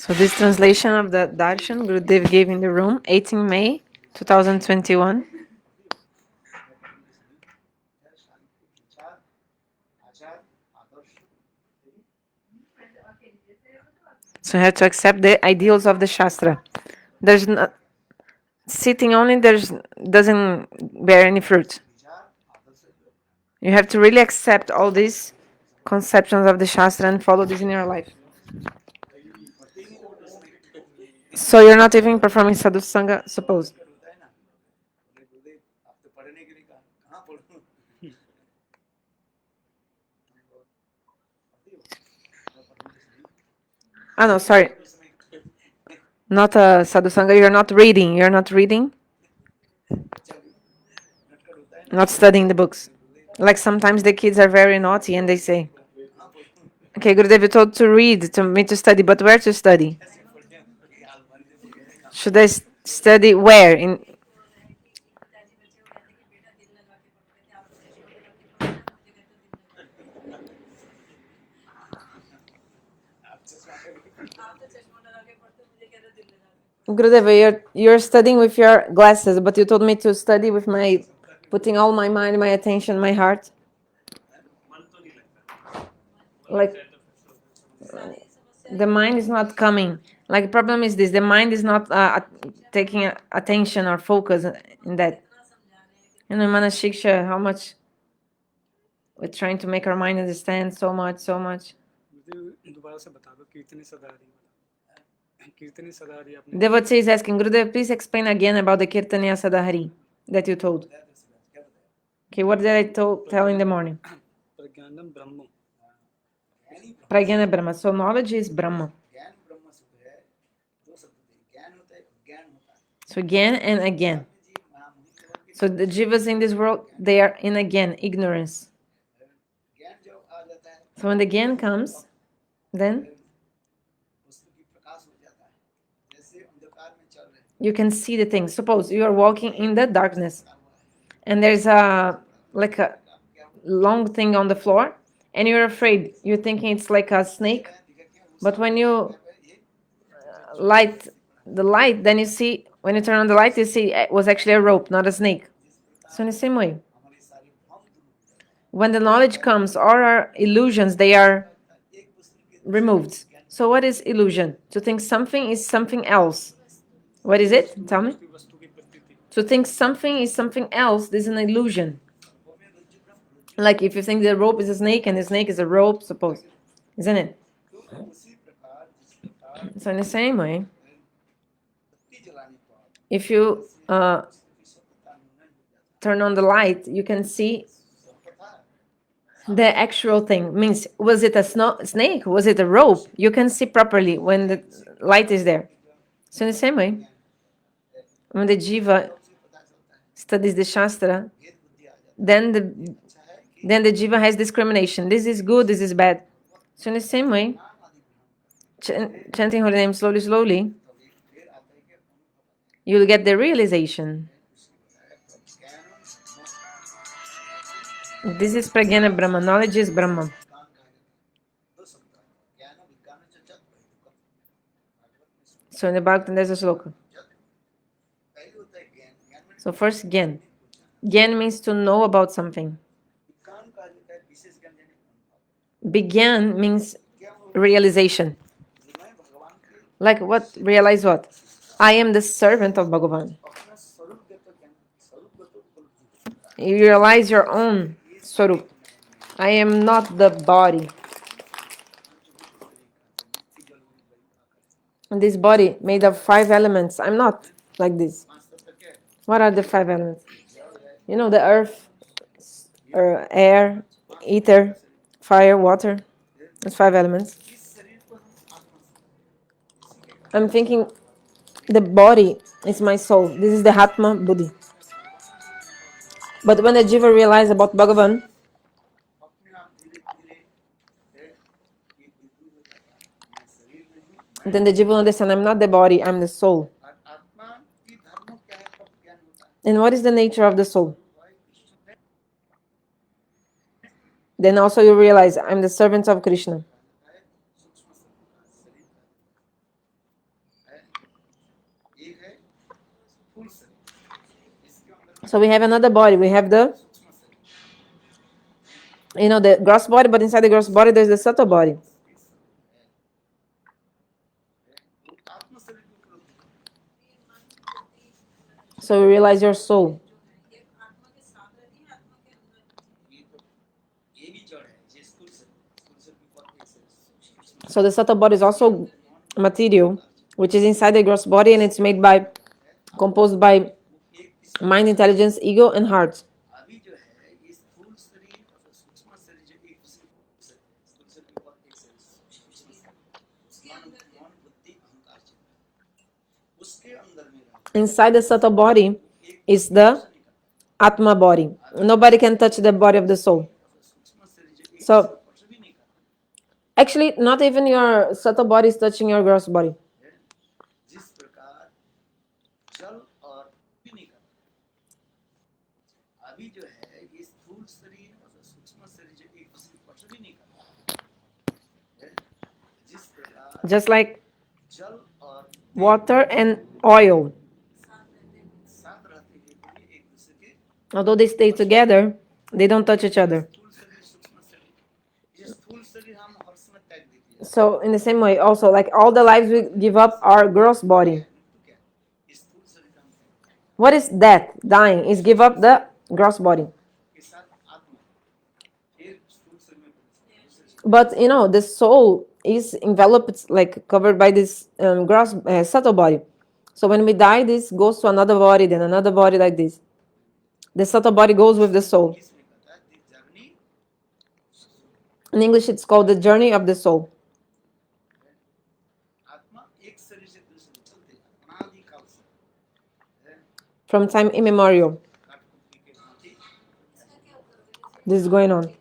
So this translation of the darshan Gurudev gave in the room, 18 May 2021. So you have to accept the ideals of the Shastra. There's not, sitting only doesn't bear any fruit. You have to really accept all these conceptions of the Shastra and follow this in your life. So you're not even performing sadhu sangha, suppose. Ah no, sorry. Not a sadhu sangha. You're not reading. You're not reading. Not studying the books. Like sometimes the kids are very naughty and they say, "Okay, Gurudev, you told to read, to me to study, but where to study? Should I study where? In Gurudev, you're studying with your glasses, but you told me to study with my putting all my mind, my attention, my heart. Like the mind is not coming. Like the problem is this: the mind is not taking attention or focus in that. And in Mana Shiksha, how much we're trying to make our mind understand so much, so much. Devotee is asking, Gurudev, please explain again about the kirtaniyah, sada, harih that you told. Okay, what did I tell in the morning? Prajñana Brahma. So knowledge is Brahma. So again and again. So the jivas in this world, they are in again, ignorance. So when the gyan comes, then you can see the things. Suppose you are walking in the darkness and there's a long thing on the floor and you're afraid. You're thinking it's like a snake. But when you light the light, then you see, when you turn on the light, you see it was actually a rope, not a snake. So in the same way, when the knowledge comes, all our illusions, they are removed. So what is illusion? To think something is something else. What is it? Tell me. To think something is something else, this is an illusion. Like if you think the rope is a snake and the snake is a rope, suppose. Isn't it? So in the same way, if you turn on the light, you can see the actual thing. Means, was it a snake? Was it a rope? You can see properly when the light is there. So in the same way, when the jiva studies the Shastra, then the jiva has discrimination. This is good, this is bad. So in the same way, chanting holy name slowly, slowly, you'll get the realization. This is prajñana Brahma. Knowledge is Brahma. So in the Bhagavatam there's a sloka. So first, Gyan. Gyan means to know about something. Begyan means realization. Like what? Realize what? I am the servant of Bhagavan. You realize your own swarup. I am not the body. And this body made of 5 elements. I'm not like this. What are the 5 elements? You know, the earth, air, ether, fire, water. That's 5 elements. I'm thinking the body is my soul. This is the Atma Buddhi. But when the jiva realizes about Bhagavan, then the jiva will understand, I'm not the body, I'm the soul. And what is the nature of the soul? Then also you realize, I'm the servant of Krishna. So we have another body. We have the the gross body, but inside the gross body there's the subtle body. So you realize your soul. So the subtle body is also material, which is inside the gross body, and it's composed by mind, intelligence, ego, and heart. Inside the subtle body is the Atma body. Nobody can touch the body of the soul. So, actually, not even your subtle body is touching your gross body. Just like water and oil. Although they stay together, they don't touch each other. So in the same way, also, like all the lives we give up our gross body. What is death? Dying is give up the gross body. But the soul is enveloped, like covered by this gross subtle body. So when we die, this goes to another body, then another body, like this. The subtle body goes with the soul. In English, it's called the journey of the soul. From time immemorial, this is going on.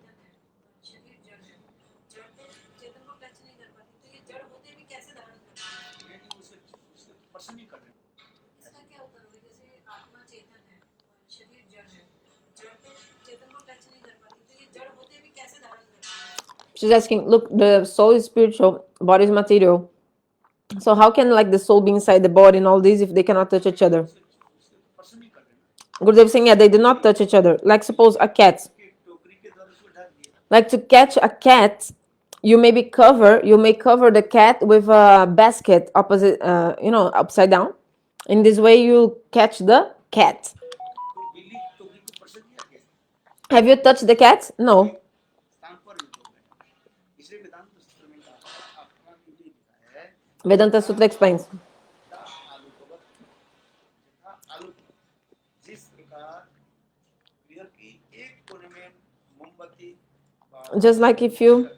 She's asking, look, the soul is spiritual, body is material. So how can like the soul be inside the body and all this if they cannot touch each other? Gurudev is saying, yeah, they do not touch each other. Like suppose a cat. Like to catch a cat, you may cover the cat with a basket opposite, upside down. In this way, you catch the cat. Have you touched the cat? No. Vedanta Sutra explains. Just like if you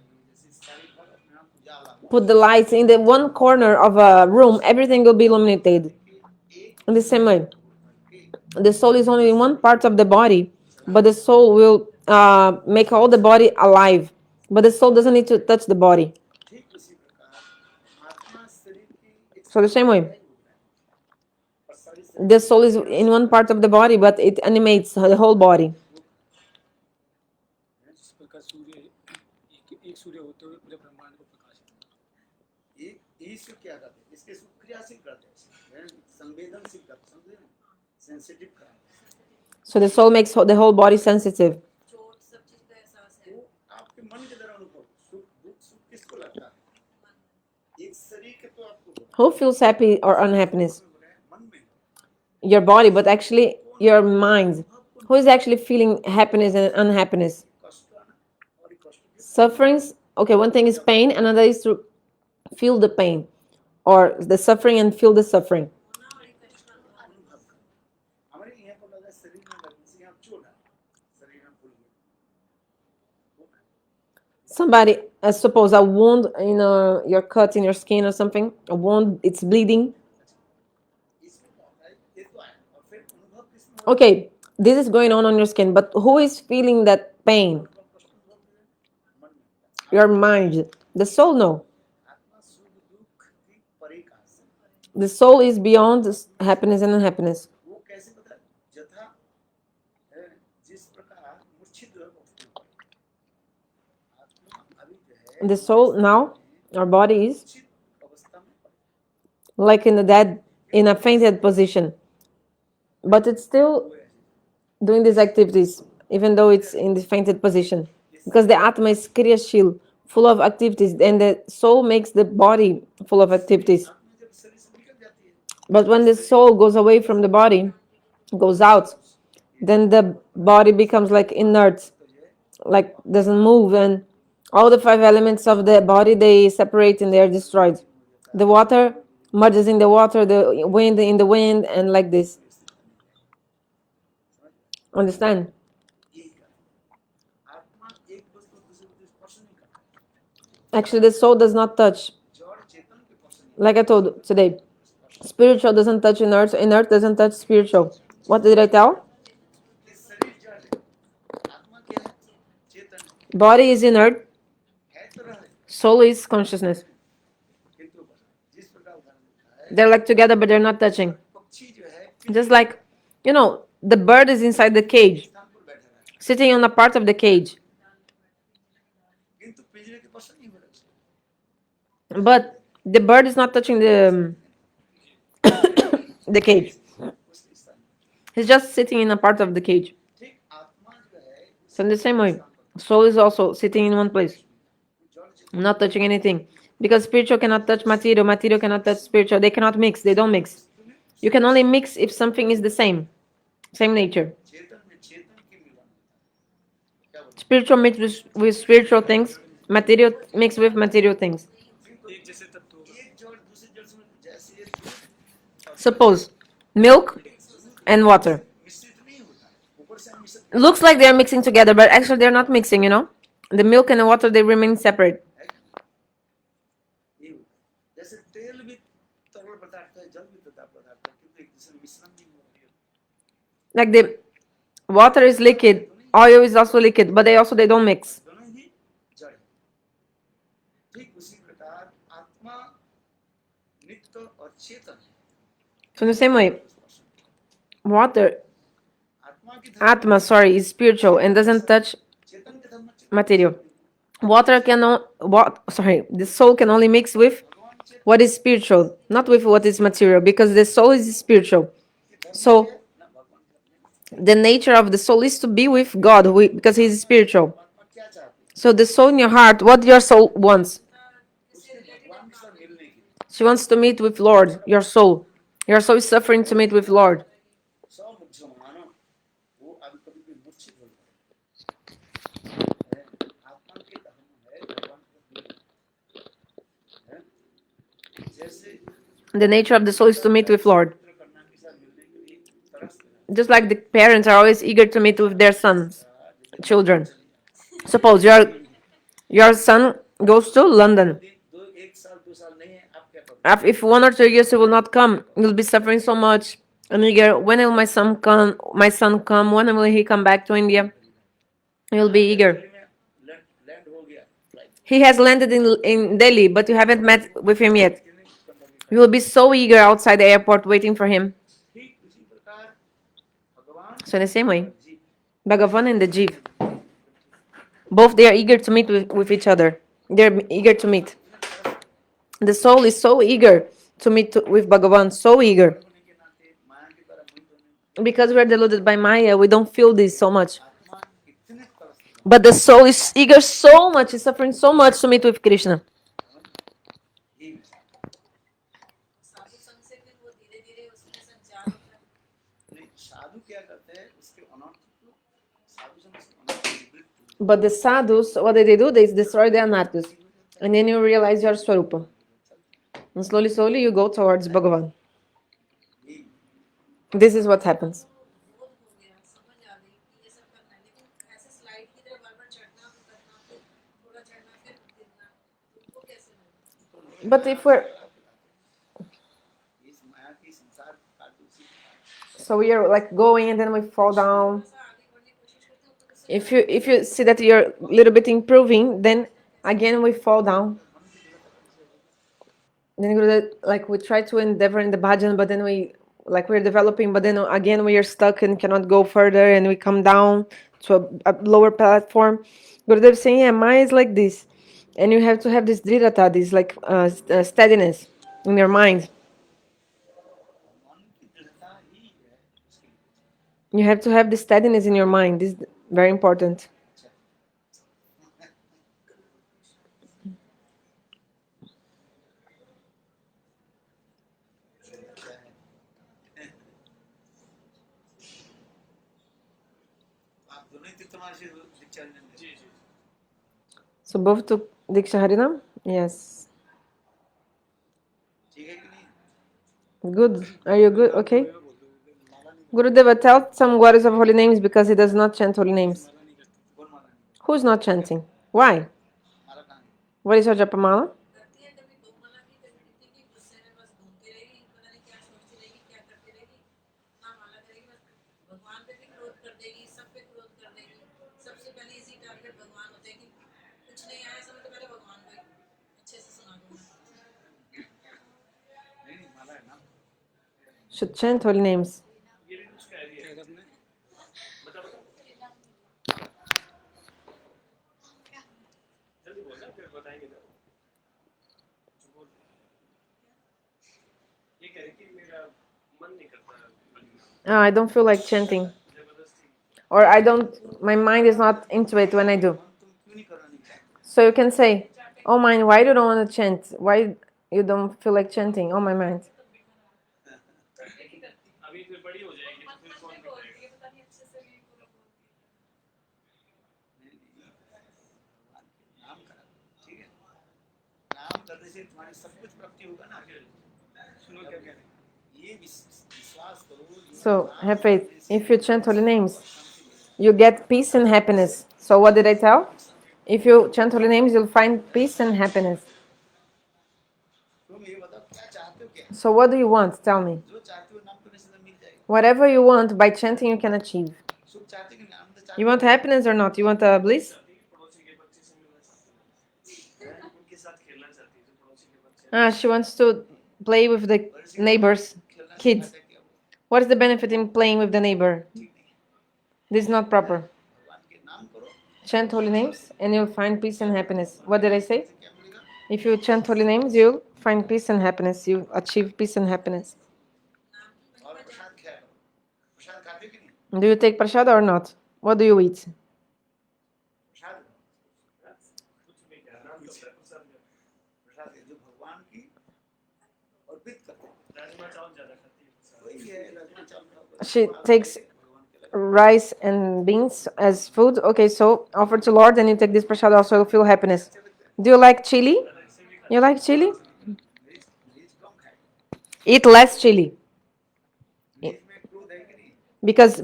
put the lights in the one corner of a room, everything will be illuminated. In the same way, the soul is only in one part of the body, but the soul will make all the body alive. But the soul doesn't need to touch the body. So the same way, the soul is in one part of the body, but it animates the whole body. So the soul makes the whole body sensitive. Who feels happy or unhappiness? Your body, but actually your mind. Who is actually feeling happiness and unhappiness? Sufferings. Okay, one thing is pain, another is to feel the pain or the suffering and feel the suffering. Somebody, suppose a wound in your cut in your skin or something, a wound, it's bleeding. Okay, this is going on your skin, but who is feeling that pain? Your mind. The soul, no. The soul is beyond happiness and unhappiness. The soul now, our body is like in a fainted position, but it's still doing these activities, even though it's in the fainted position. Because the Atma is Kriyashil, full of activities, and the soul makes the body full of activities. But when the soul goes away from the body, goes out, then the body becomes like inert, like doesn't move, and all the five elements of the body they separate and they are destroyed. The water merges in the water, the wind in the wind, and like this. Understand? Actually, the soul does not touch. Like I told today, spiritual doesn't touch inert, inert doesn't touch spiritual. What did I tell? Body is inert, soul is consciousness. They're like together, but they're not touching. Just like, the bird is inside the cage, sitting on a part of the cage. But the bird is not touching the cage. He's just sitting in a part of the cage. So in the same way, soul is also sitting in one place, not touching anything. Because spiritual cannot touch material, material cannot touch spiritual. They cannot mix. They don't mix. You can only mix if something is the same nature. Spiritual mix with spiritual things, material mix with material things. Suppose milk and water. Looks like they're mixing together, but actually they're not mixing. The milk and the water, they remain separate. Like the water is liquid, oil is also liquid, but they don't mix. So in the same way, water, Atma, is spiritual and doesn't touch material. Water cannot, the soul can only mix with what is spiritual, not with what is material, because the soul is spiritual. So the nature of the soul is to be with God, because He is spiritual. So the soul in your heart, what your soul wants? She wants to meet with Lord, your soul. Your soul is suffering to meet with Lord. The nature of the soul is to meet with Lord. Just like the parents are always eager to meet with their sons, children. Suppose your son goes to London. If 1 or 2 years he will not come, you'll be suffering so much. And eager, when will my son come? When will he come back to India? You'll be eager. He has landed in Delhi, but you haven't met with him yet. You will be so eager outside the airport waiting for him. So in the same way, Bhagavan and the Jeev, both they are eager to meet with each other. They're eager to meet. The soul is so eager to meet with Bhagavan, so eager. Because we're deluded by Maya, we don't feel this so much. But the soul is eager so much, is suffering so much to meet with Krishna. But the sadhus, what do? They destroy the anarthas. And then you realize your swarupa. And slowly you go towards Bhagavan. This is what happens. But if we're... So we are like going and then we fall down. If you see that you're a little bit improving, then again we fall down. Then like we try to endeavor in the bhajan, but then we're developing, but then again we are stuck and cannot go further, and we come down to a lower platform. Gurudev is saying, yeah, Maya is like this, and you have to have this dridata, this like steadiness in your mind. You have to have the steadiness in your mind. This is very important. So both took Diksha Harinam? Yes. Good. Are you good? Okay. Gurudeva, tell some words of holy names because he does not chant holy names. Who's not chanting? Why? What is your japamala? Should chant holy names. I don't feel like chanting. Or I don't, my mind is not into it when I do. So you can say, oh mind, why you don't want to chant? Why you don't feel like chanting? Oh my mind. So have faith. If you chant holy names, you get peace and happiness. So what did I tell? If you chant holy names, you'll find peace and happiness. So what do you want? Tell me. Whatever you want, by chanting you can achieve. You want happiness or not? You want bliss? She wants to play with the neighbor's kids. What is the benefit in playing with the neighbor? This is not proper. Chant holy names and you'll find peace and happiness. What did I say? If you chant holy names, you'll find peace and happiness. You achieve peace and happiness. Do you take prasada or not? What do you eat? She takes rice and beans as food. Okay, so offer to Lord and you take this prasada also, you'll feel happiness. Do you like chili? You like chili? Eat less chili. Because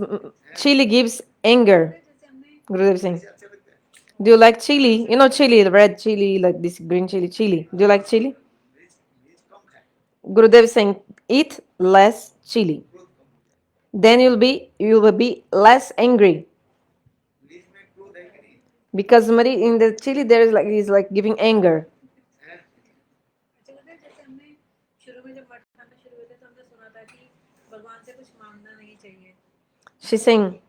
chili gives anger. Gurudev Singh. Do you like chili? You know chili, the red chili, like this green chili. Chili. Do you like chili? Gurudev Singh, eat less chili. Then you will be less angry. Because in the chili there is like giving anger. She's saying,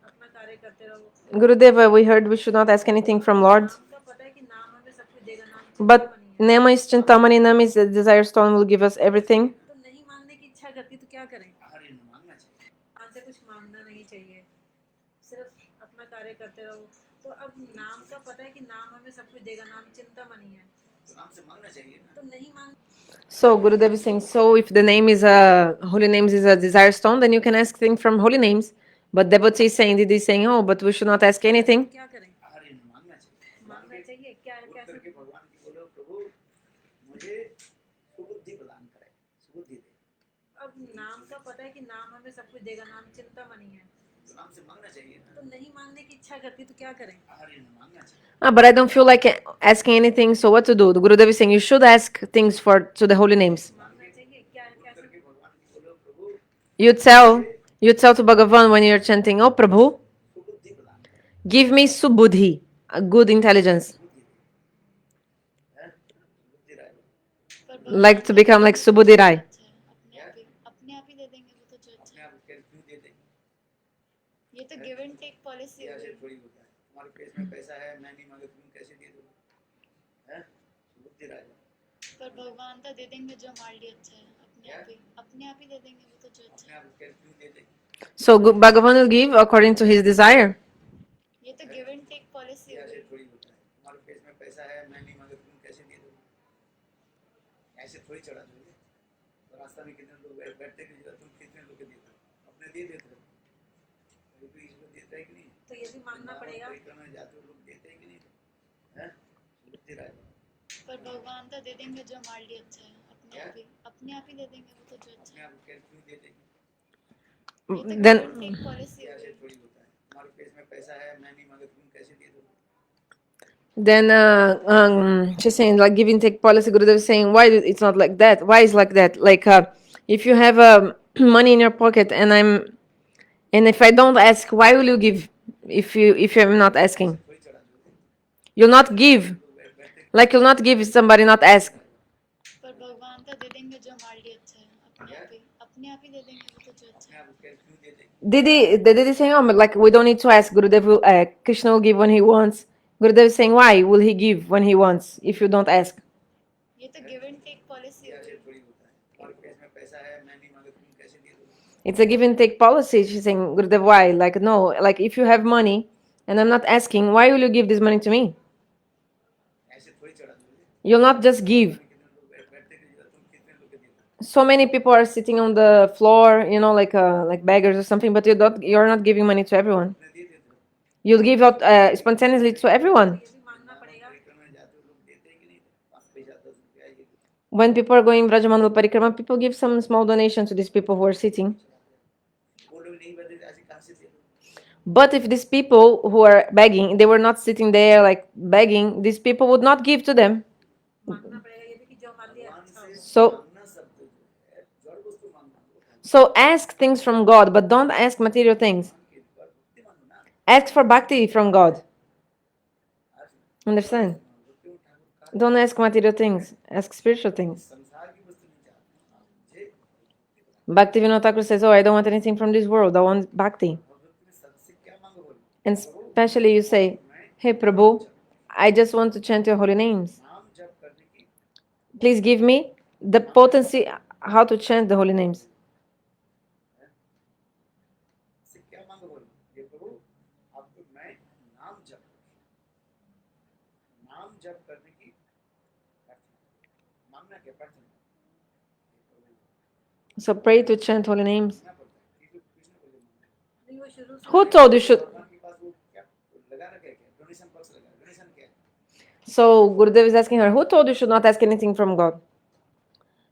Gurudeva, we heard we should not ask anything from Lord. But Nema is Chintamani, Nam is the desire stone will give us everything. So Gurudev is saying, so if the name is holy names is a desire stone, then you can ask things from holy names. But devotee is saying, Didi is saying, oh, but we should not ask anything. But I don't feel like asking anything, so what to do? The Gurudev is saying you should ask things to the holy names. You tell to Bhagavan when you're chanting, oh Prabhu, give me subuddhi, a good intelligence. Like to become like Subudhi Rai. ये तो give and take policy है तुम्हारे पेट में पैसा है मैं नहीं मांगे तुम कैसे दे दो हैं बुद्धि राजा पर भगवान तो दे देंगे जो हमारे लिए अच्छा है अपने आप ही दे देंगे वो तो जो अच्छा है क्यों दे देंगे So Bhagavan will give according to his desire. ये तो गिव एंड टेक पॉलिसी हो ऐसे गई थोड़ी होता है, तुम्हारे पेट में पैसा है, मैं नहीं मांगा तुम कैसे दे दोगे? ऐसे थोड़ी चढ़ा दोगे। तो रास्ता में कितने लोग बैठते कि तुम कितने लोग देते हो, अपने दे देते हो, कोई इसको देता है कि नहीं? तो ये भी मांगना पड़ेगा। परिक्रमा में जाते हो लोग देते हैं कि नहीं? हैं? बुद्धि रहा है। पर भगवान तो दे देंगे जो हमारे लिए अच्छा है, अपने आप ही दे देंगे वो तो जो अच्छा अपने है। आप क्यों दे देंगे? ये तो Then give and take policy हो ऐसे गई। थोड़ी होता है, तुम्हारे पेट में पैसा है, मैं नहीं मांगा तुम कैसे दे दोगे? she's saying like giving take policy. Gurudev is saying why it's not like that. Why is like that? Like if you have money in your pocket and if I don't ask, why will you give? If you're not asking, थोड़ी चढ़ा दोगे। you'll not give. Like you'll not give if somebody not ask. पर भगवान तो दे देंगे जो हमारे लिए अच्छा है, अपने आप ही दे देंगे वो तो जो अच्छा अपने है। आप क्यों दे देंगे? Didi is saying, oh, but like we don't need to ask. Gurudev will, Krishna will give when he wants. Gurudev is saying, why will he give when he wants if you don't ask? ये तो give and take policy हो ऐसे गई। थोड़ी होता है, तुम्हारे पेट में पैसा है, मैं नहीं मांगा तुम कैसे दे दोगे? It's a give and take policy. She's saying, Gurudev, why? Like, no, like if you have money and I'm not asking, why will you give this money to me? ऐसे थोड़ी चढ़ा दोगे। You'll not just give. कितने लोग बैठते कि तुम कितने लोग देते हो? So many people are sitting on the floor, like beggars or something, but you're not giving money to everyone. अपने दे देते हो। You'll give out spontaneously to everyone. ये भी मांगना पड़ेगा। परिक्रमा में जाते हो लोग देते हैं कि नहीं? 5 पैसा 10 रुपया ये When people are going Brajamandal Parikrama, people give some small donation to these people who are sitting. वो लोग नहीं बदले ऐसे कहाँ से दे दो? But if these people who are begging, they were not sitting there like begging, these people would not give to them. मांगना पड़ेगा ये भी कि जो हमारे लिए अच्छा हो। So, मांगना शब्द जो है जड़ वस्तु मांगना होता है। so ask things from God, but don't ask material things. कि भक्ति मांगो ना। Ask for bhakti from God. Understand? क्यों Thakur Don't ask material things. Ask spiritual things. संसार की वस्तु नहीं चाहते हैं। Bhakti Vinod Thakur says, oh, I don't want anything from this world. I want bhakti. भक्ति में सबसे क्या मांगो बोलो? And especially you say, hey Prabhu, I just want to chant your holy names. नाम जप करने की Please give me the potency how to chant the holy names. से क्या मांगो बोलो? ये प्रभु आपको मैं नाम जप करने की प्रार्थना। मांगना क्या प्रार्थना? So pray to chant holy names. मांगना पड़ता है। किसने बोले मांगना? नहीं वो शुरू से Who told you should? भगवान के पास वो क्या लगा रखा है क्या? डोनेशन बॉक्स लगा। डोनेशन क्या है? So Gurudev is asking her, who told you should not ask anything from God?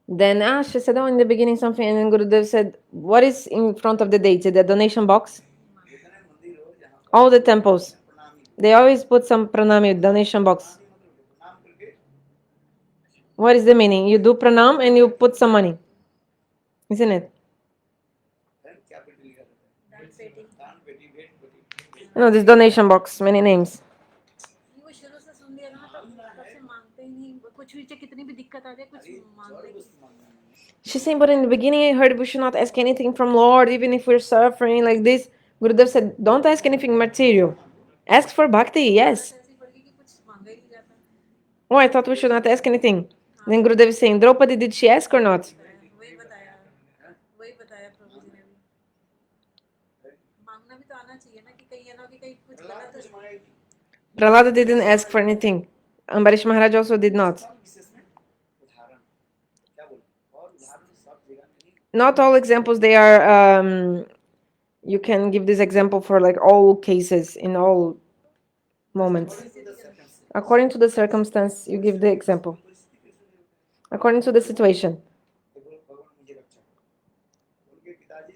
Then she said, oh, in the beginning something. And then Gurudev said, what is in front of the deity? The donation box? जितने मंदिर हो जहाँ पर All the temples. Pranami They always put some pranami donation box. मतलब प्रणाम करके What is the meaning? You do pranam and you put some money. Isn't it? है क्या पेटी लिखा रहता है? दान पेटी। दान पेटी, भेंट पेटी। You know, this donation box, many names. वो शुरू से सुन लिया ना तो तब से मांगते ही नहीं। कुछ भी चाहे कितनी भी दिक्कत आ जाए कुछ मांगते ही नहीं। She's saying, but in the beginning I heard we should not ask anything from Lord, even if we're suffering like this. Gurudev said, don't ask anything material. Ask for bhakti, yes. ऐसी पड़ गई कि कुछ मांगा ही नहीं जाता। Oh, I thought we should not ask anything. Then Gurudev is saying, Draupadi, did she ask or not? वही बताया प्रभु जी ने भी। मांगना भी तो आना चाहिए ना कि कहीं ये ना हो कि कहीं कुछ गलत Prahlada didn't ask for anything. Ambarish Maharaj also did not. विशेष में उदाहरण क्या बोले? और उदाहरण सब जगह नहीं। Not all examples, they are, you can give this example for like all cases, in all moments. According to the circumstance, you give the example. According to the situation. भगवान मुझे रक्षा करो। उनके पिताजी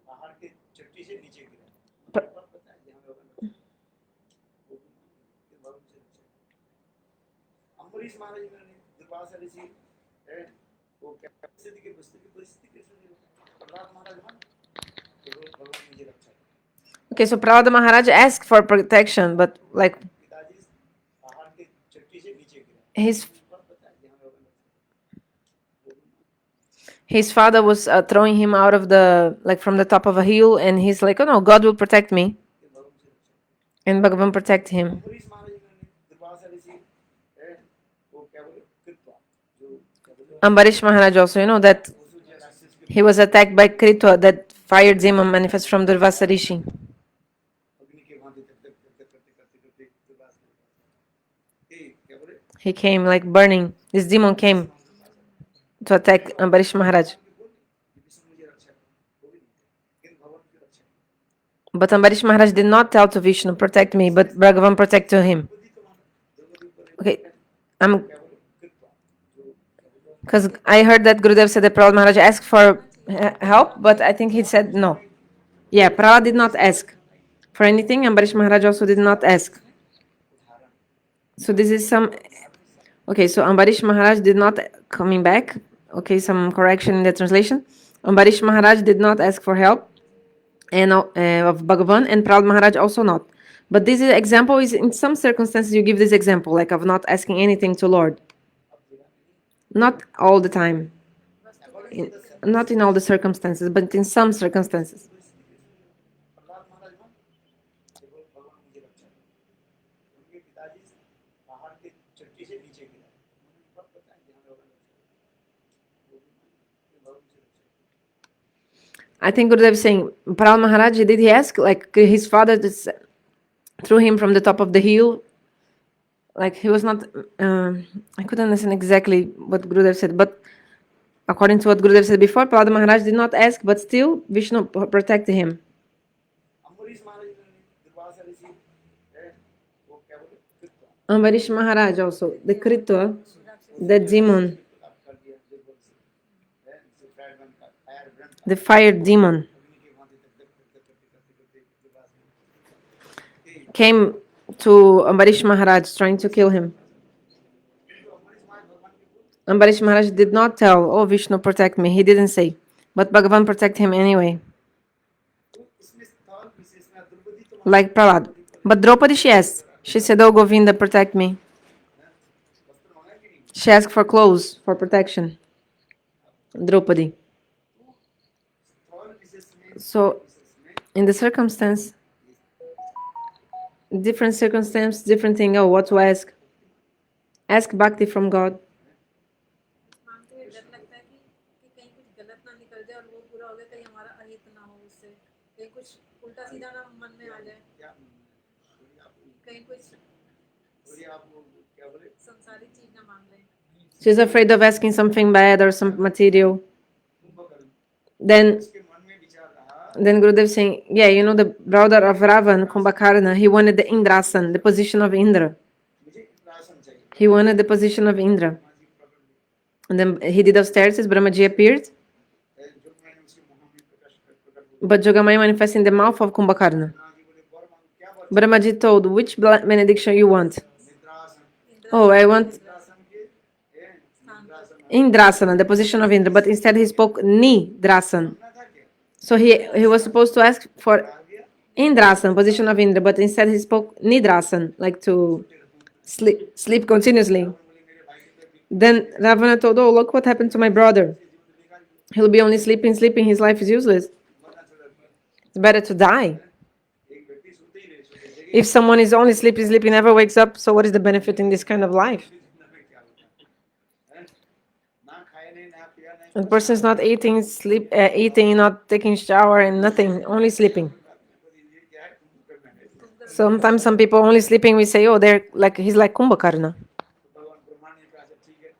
पहाड़ के चट्टी से नीचे गिरे। प- पता है जहाँ भगवान भगवान से रक्षा करो। अम्बरीश महाराज ने दुर्वासा ऋषि है वो क्या परिस्थिति की परिस्थिति कैसे हुई? प्रहलाद महाराज मान भगवान मुझे रक्षा करो। Okay, so Prahlada Maharaj asked for protection, but like पिताजी पहाड़ के चट्टी से नीचे गिरे। his पता है जहाँ भगवान his father was throwing him out of the, like from the top of a hill, and he's like, oh no, God will protect me. भगवान से रक्षा करो। And Bhagavan protect him. Ambarish महाराज ने दुर्वासा ऋषि है वो क्या बोले कृत्वा जो क्या बोले Ambarish Maharaj also, that राक्षस के he was attacked by Kritwa, that fire demon manifest from Durvasa Rishi. अग्नि के भांति तक तक तक करते करते करते दुर्वास के पास ए क्या बोले He came like burning. This demon came to attack Ambarish Maharaj. Vishnu मुझे रक्षा करो वो भी नहीं लेकिन भगवान की रक्षा But Ambarish Maharaj did not tell to Vishnu, protect me, but Bhagavan protect to him. बुद्धि तो मानो द्रौपदी ऊपर Okay, I'm क्या बोले कृपा जो because I heard that Gurudev said that Prahlad Maharaj asked for help, but I think he said no. Yeah, Prahlad did not ask for anything, and Ambarish Maharaj also did not ask. So this is some. Okay, so Ambarish Maharaj did not coming back. Okay, some correction in the translation. Ambarish Maharaj did not ask for help, and of Bhagavan, and Prahlad Maharaj also not. But this is example is in some circumstances you give this example, like of not asking anything to Lord. Not all the time. Not in all the circumstances, but in some circumstances. Prahlad महाराज मान देखो भगवान मुझे रक्षा करो उनके पिताजी पहाड़ के चट्टी से नीचे गिरा उन्होंने कब बताया कि हमें भगवान रक्षा करो वो भी मान भगवान मुझे रक्षा करो I think Gurudev is saying, Prahlad Maharaj, did he ask? Like his father just threw him from the top of the hill. Like he was not, I couldn't understand exactly what Gurudev said, but according to what Gurudev said before, Prahlad Maharaj did not ask, but still Vishnu protected him. Ambarish महाराज ने दुर्वासा ऋषि है वो क्या बोले कृपा Ambarish Maharaj also, the Kritva, the demon, कर दिया दुर्बल से है जो फायर बन का fire Brahma the fire demon, अग्नि के भांति तक तक करते करते करते करते दुर्वास में came to Ambarish Maharaj trying to kill him. तो अम्बरीश महाराज भगवान के बोल Ambarish Maharaj did not tell, oh Vishnu protect me. He didn't say. But Bhagavan protect him anyway. तो इसमें स्थल विशेष में द्रौपदी तो Like Prahlad. But Draupadi she asked. She said, oh Govinda protect me. वस्त्र मंगाए कि नहीं She asked for clothes, for protection. Draupadi. स्थल विशेष में So in the circumstance, different circumstance, different thing. Oh, what to ask? Ask bhakti from God. मांगते हुए डर लगता है कि कहीं कुछ गलत ना निकल जाए और वो पूरा हो गया, कहीं हमारा अहित ना हो उससे, कहीं कुछ उल्टा सीधा ना मन में आ जाए, क्या कहीं कुछ थोड़ी आप वो क्या बोले संसारी चीज ना मांग लें. She's afraid of asking something bad or some material. Kumbhakarna Then उसके मन में विचार रहा Then Gurudev saying, yeah, you know, the brother of Ravan, Kumbhakarna, he wanted the Indrasan, the position of Indra. मुझे इंद्रासन चाहिए He wanted the position of Indra. Brahma ji प्रकट हुए And then he did upstairs, Brahmaji appeared, जो मैंने उसके मुंह में प्रकट but Jogamaya manifested in the mouth of Kumbhakarna. Brahma ji बोले वर मांगो क्या वर Brahmaji told, which benediction you want? निद्रासन Oh, I want इंद्रासन के इंद्रासन Indrasana, the position of Indra, but instead he spoke Nidrasan. ना था क्या So he was supposed to ask for आ गया Indrasan, position of Indra, but instead he spoke Nidrasan, like to sleep continuously. बोले मेरे भाई के पेट Then Ravana told, oh, look what happened to my brother. He'll be only sleeping, his life is useless. मरना छोड़ दिया It's better to die. एक व्यक्ति सोते ही रहे सोते जगह If someone is only sleeping, never wakes up, so what is the benefit in this kind of life? जिंदगी में क्या होता है ना खाए नहीं ना पिया नहीं The person is not eating, not taking shower, and nothing, only sleeping. ये क्या है कुंभकर्ण है Sometimes some people only sleeping, we say, oh, he's like Kumbhakarna. भगवान ब्रह्मा ने कहा ठीक है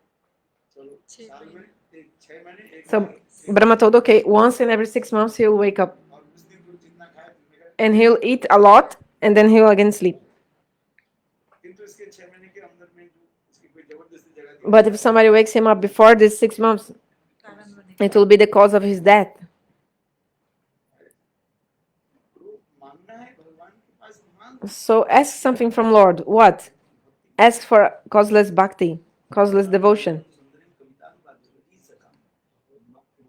चलो साल में एक 6 महीने एक So Brahma told, okay, once in every 6 months he'll wake up और उस दिन को जितना खाए तुमने and he'll eat a lot and then he'll again sleep. किंतु इसके 6 महीने के अंदर में जो इसकी कोई जबरदस्ती जगह दी But if somebody wakes him up before these 6 months, कारण बने. it will be the cause of his death. तो मांगना है भगवान के पास मांग So ask something from Lord. What? Ask for causeless bhakti, causeless devotion. सुंदरी कविता अनुवाद जगती सका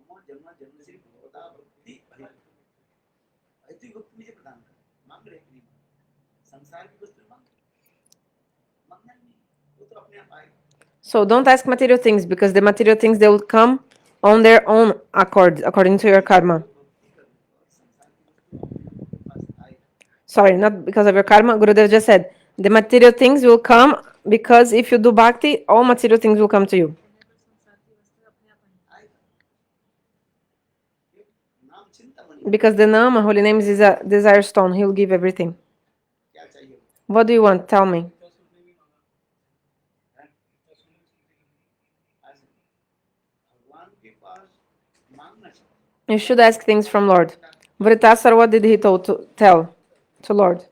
नमो जन्म जन्म से भगवता भक्ति ऐसी भक्ति मुझे प्रदान कर मांग रहे कि नहीं संसार की वस्तु मांगना ही नहीं वो तो अपने आप आएगा So don't ask material things because the material things they will come on their own accord according to your karma. भक्ति कर और संसार की वस्तु पास आएगा Sorry, not because of your karma. Gurudev just said the material things will come because if you do bhakti, all material things will come to you. आएगा ये नाम चिंता मन Because the Nama, holy names, is a desire stone. He will give everything. क्या चाहिए? What do you want? Tell me. आज भगवान के पास मांगना चाहिए. You should ask things from Lord. Vritasar, what did he tell to Lord?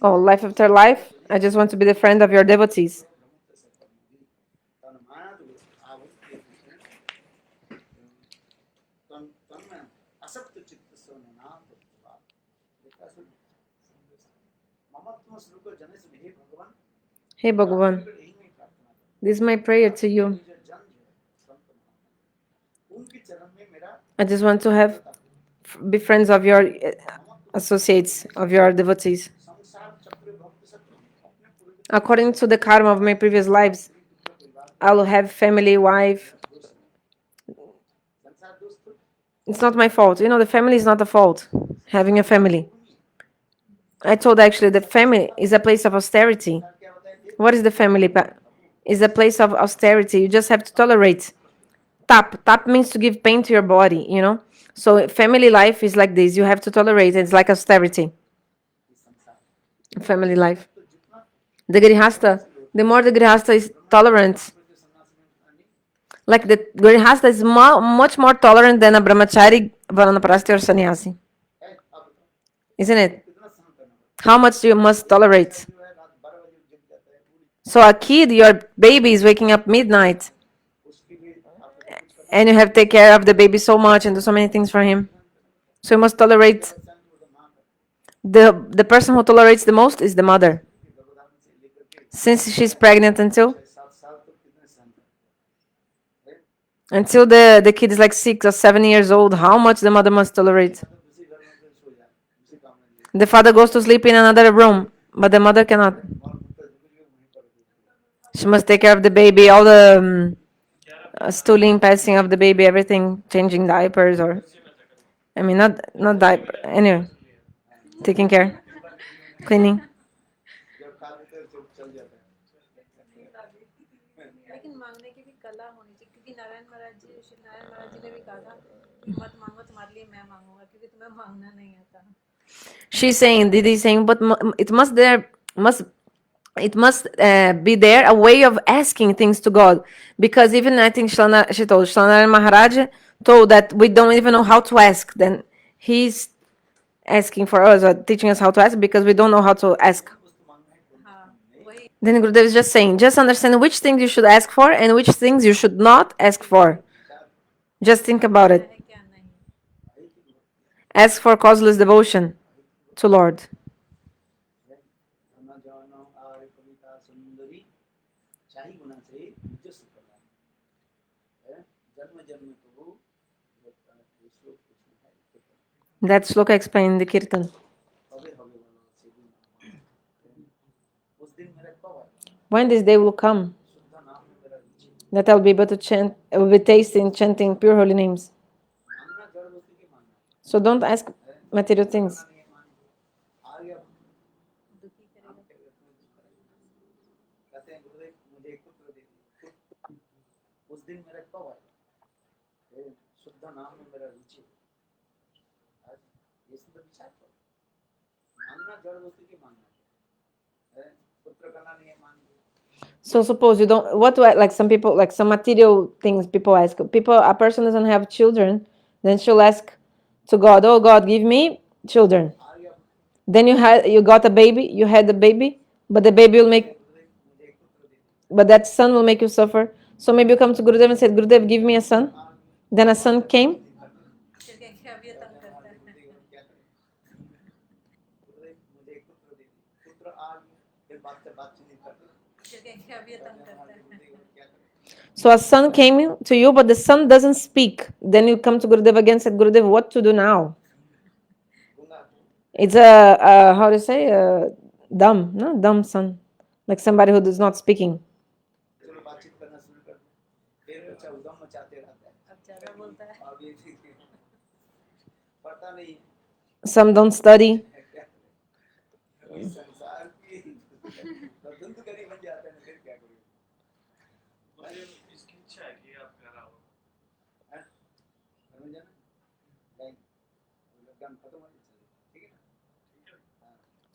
Oh, life after life. I just want to be the friend of your devotees. तन माया तो आवश्यक है. तन में असक्त चित्त सोने नाम तो ममत्व स्वरूप जन से हे भगवान. Hey Bhagavan, this is my prayer to you. I just want to be friends of your associates, of your devotees. According to the karma of my previous lives, I will have family, wife. It's not my fault. You know, the family is not a fault. Having a family. I told actually the family is a place of austerity. What is the family? Is a place of austerity. You just have to tolerate. Tap means to give pain to your body, you know. So family life is like this. You have to tolerate. It's like austerity. Family life. The grihasta, the more the grihasta is tolerant, like the grihasta is much more tolerant than a brahmachari, vanaprastha or sannyasi. Isn't it? How much you must tolerate? So a kid, your baby is waking up midnight, and you have to take care of the baby so much and do so many things for him. So you must tolerate. The person who tolerates the most is the mother. Since she's pregnant until the kid is like 6 or 7 years old, how much the mother must tolerate? The father goes to sleep in another room, but the mother cannot. She must take care of the baby, all the stooling, passing of the baby, everything, changing diapers, or I mean, not diaper. Anyway, taking care, cleaning. लेकिन मांगने की भी कला होनी चाहिए क्योंकि नारायण महाराज जी श्री नारायण महाराज जी ने भी कहा था कि मत मांगो तुम्हारे लिए मैं मांगूंगा क्योंकि तुम्हें मांगना नहीं आता. She's saying, Didi is saying, but it must be there a way of asking things to God, because even I think she told Shalana Maharaj told that we don't even know how to ask. Then he's asking for us or teaching us how to ask because we don't know how to ask. Then Gurudev is just saying, just understand which things you should ask for and which things you should not ask for. Just think about it. Ask for causeless devotion to Lord. That sloka explained in the kirtan. When this day will come, that I'll be able to chant, I will be tasting, chanting pure holy names. So don't ask material things. So suppose you don't, like some people, like some material things people ask. A person doesn't have children, then she'll ask to God, oh God, give me children. Then you got a baby, you had a baby, but the baby but that son will make you suffer. So maybe you come to Gurudev and said, Gurudev, give me a son. Then a son came. So a son came to you, but the son doesn't speak. Then you come to Gurudev again and said, Gurudev, what to do now? It's how to say, dumb, no? Dumb son. Like somebody who is not speaking. Some don't study.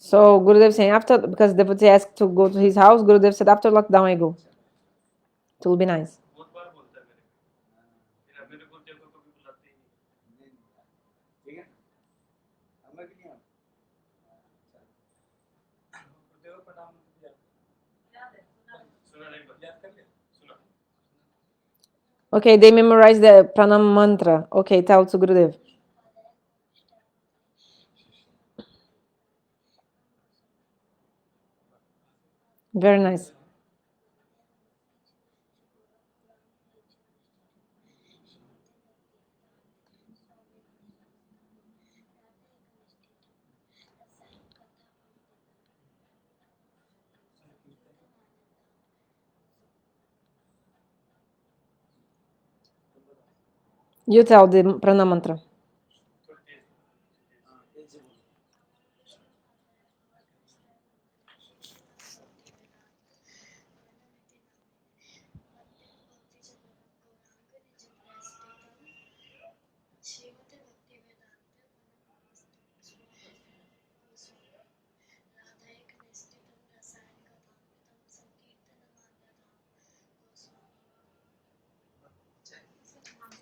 So Gurudev saying after, because devotee asked to go to his house, Gurudev said after lockdown I go. It will be nice. बहुत बार बोलता है मेरे को फिर अब मेरे गुरुदेव को कभी बुलाते ही नहीं ठीक है अब मैं भी नहीं आऊँ गुरुदेव का नाम याद है सुना नहीं याद कर लिया सुना Okay, they memorize the pranam mantra. Okay, tell to Gurudev. Very nice. You tell the pranam mantra.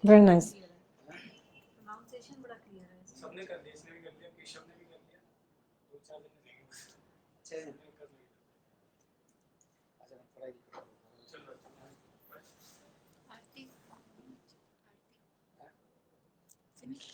Very nice. Pronunciation बड़ा क्लियर है सबने कर लिया इसने भी कर लिया केशव ने भी कर लिया दो चार दिन रहेंगे अच्छे कर लिया अच्छा पढ़ाई चल रहा आरती finish